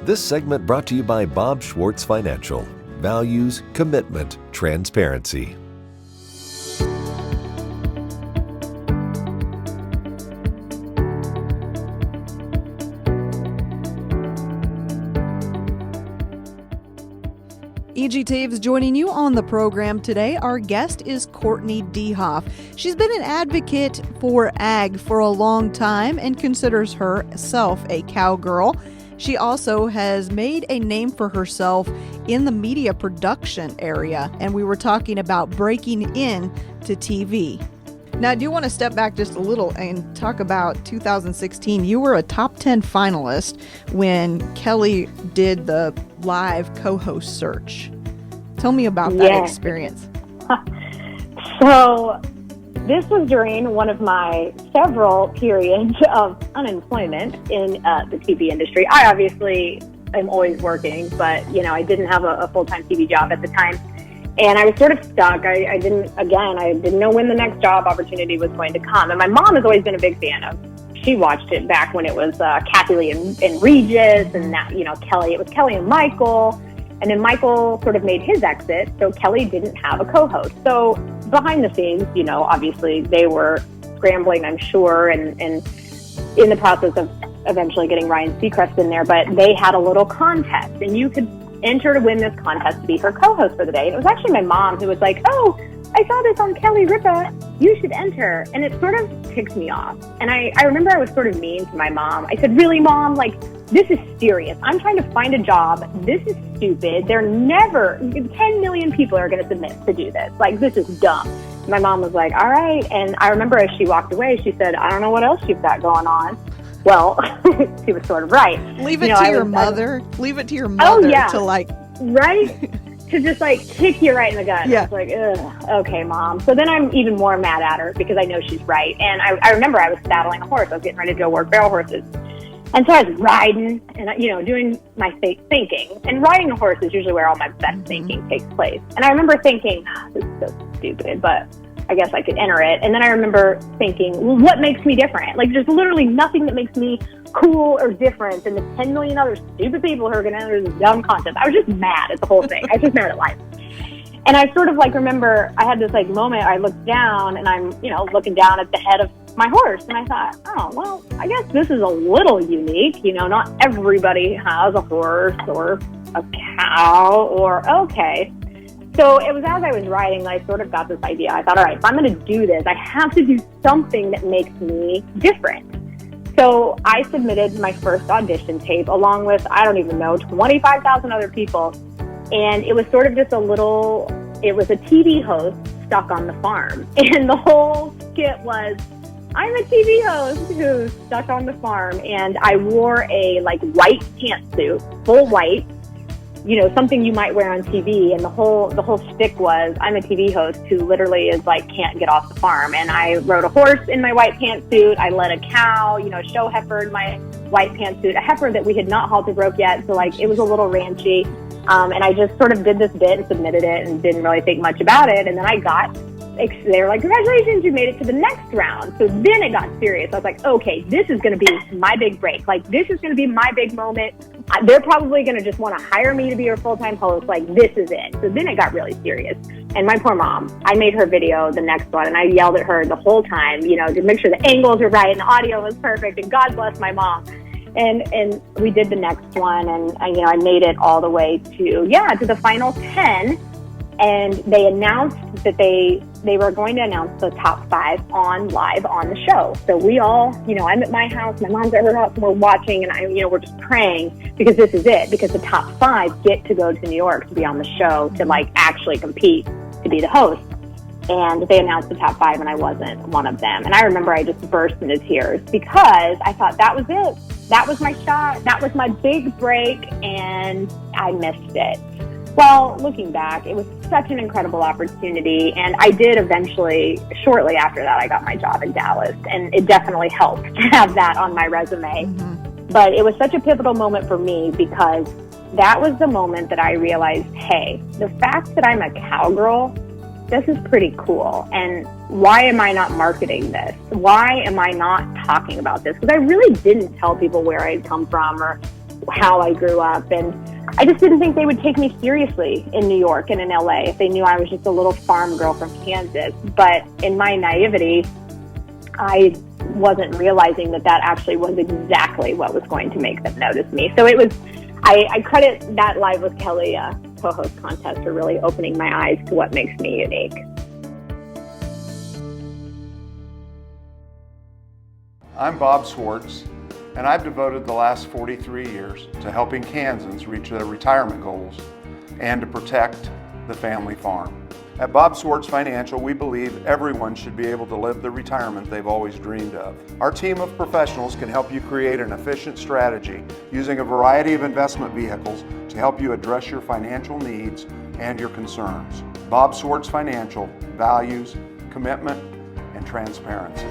This segment brought to you by Bob Schwartz Financial. Values, commitment, transparency. E.G. Taves joining you on the program today. Our guest is Courtney DeHoff. She's been an advocate for ag for a long time and considers herself a cowgirl. She also has made a name for herself in the media production area, and we were talking about breaking in to TV. Now, I do want to step back just a little and talk about 2016. You were a top 10 finalist when Kelly did the live co-host search. Tell me about that experience. So this was during one of my several periods of unemployment in the TV industry. I obviously am always working, but, I didn't have a full-time TV job at the time. And I was sort of stuck. I didn't know when the next job opportunity was going to come. And my mom has always been a big fan of. She watched it back when it was Kathy Lee and Regis, and that, Kelly. It was Kelly and Michael. And then Michael sort of made his exit, so Kelly didn't have a co-host. So behind the scenes, obviously they were scrambling, I'm sure, and in the process of eventually getting Ryan Seacrest in there. But they had a little contest, and you could enter to win this contest to be her co-host for the day. And it was actually my mom who was like, "Oh, I saw this on Kelly Ripa. You should enter." And it sort of ticked me off. And I remember I was sort of mean to my mom. I said, "Really, Mom? This is serious. I'm trying to find a job. This is stupid. 10 million people are going to submit to do this. This is dumb." My mom was like, "All right." And I remember as she walked away, she said, "I don't know what else you've got going on." Well, she was sort of right. Leave it to your mother. Leave it to your mother to right? To just kick you right in the gut. Yeah. I was like, ugh, okay, Mom. So then I'm even more mad at her because I know she's right. And I remember I was saddling a horse. I was getting ready to go work barrel horses. And so I was riding and, doing my thinking. And riding a horse is usually where all my best thinking takes place. And I remember thinking, this is so stupid, but I guess I could enter it. And then I remember thinking, well, what makes me different? There's literally nothing that makes me cool or different than the 10 million other stupid people who are going to enter this dumb contest. I was just mad at the whole thing. I was just mad at life. And I sort of remember I had this moment, I looked down and I'm, looking down at the head of my horse. And I thought, oh, well, I guess this is a little unique. Not everybody has a horse or a cow or, okay. So it was as I was riding, I sort of got this idea. I thought, all right, if I'm going to do this, I have to do something that makes me different. So I submitted my first audition tape along with, 25,000 other people. And it was sort of just it was a TV host stuck on the farm. And the whole skit was, I'm a TV host who's stuck on the farm. And I wore a white pantsuit, full white, something you might wear on TV. And the whole stick was, I'm a TV host who literally is can't get off the farm. And I rode a horse in my white pantsuit. I led a cow, a show heifer in my white pantsuit, a heifer that we had not halted broke yet. So it was a little ranchy. And I just sort of did this bit and submitted it and didn't really think much about it. And then they were like, congratulations, you made it to the next round. So then it got serious. I was like, okay, this is going to be my big break. This is going to be my big moment. They're probably going to just want to hire me to be your full-time host. This is it. So then it got really serious. And my poor mom, I made her video, the next one, and I yelled at her the whole time, to make sure the angles were right and the audio was perfect. And God bless my mom. And we did the next one, and I made it all the way to the final 10. And they announced that they were going to announce the top 5 live on the show. So we all, I'm at my house, my mom's at her house, and we're watching, and we're just praying because this is it. Because the top 5 get to go to New York to be on the show to actually compete to be the host. And they announced the top 5, and I wasn't one of them. And I remember I just burst into tears because I thought that was it. That was my shot. That was my big break, and I missed it. Well, looking back, it was such an incredible opportunity, and I did eventually, shortly after that, I got my job in Dallas, and it definitely helped to have that on my resume. Mm-hmm. But it was such a pivotal moment for me because that was the moment that I realized, hey, the fact that I'm a cowgirl, this is pretty cool, and why am I not marketing this? Why am I not talking about this? Because I really didn't tell people where I'd come from or how I grew up. And I just didn't think they would take me seriously in New York and in LA if they knew I was just a little farm girl from Kansas. But in my naivety, I wasn't realizing that actually was exactly what was going to make them notice me. So it was, I credit that Live with Kelly co-host contest for really opening my eyes to what makes me unique. I'm Bob Schwartz, and I've devoted the last 43 years to helping Kansans reach their retirement goals and to protect the family farm. At Bob Schwartz Financial, we believe everyone should be able to live the retirement they've always dreamed of. Our team of professionals can help you create an efficient strategy using a variety of investment vehicles to help you address your financial needs and your concerns. Bob Schwartz Financial values commitment and transparency.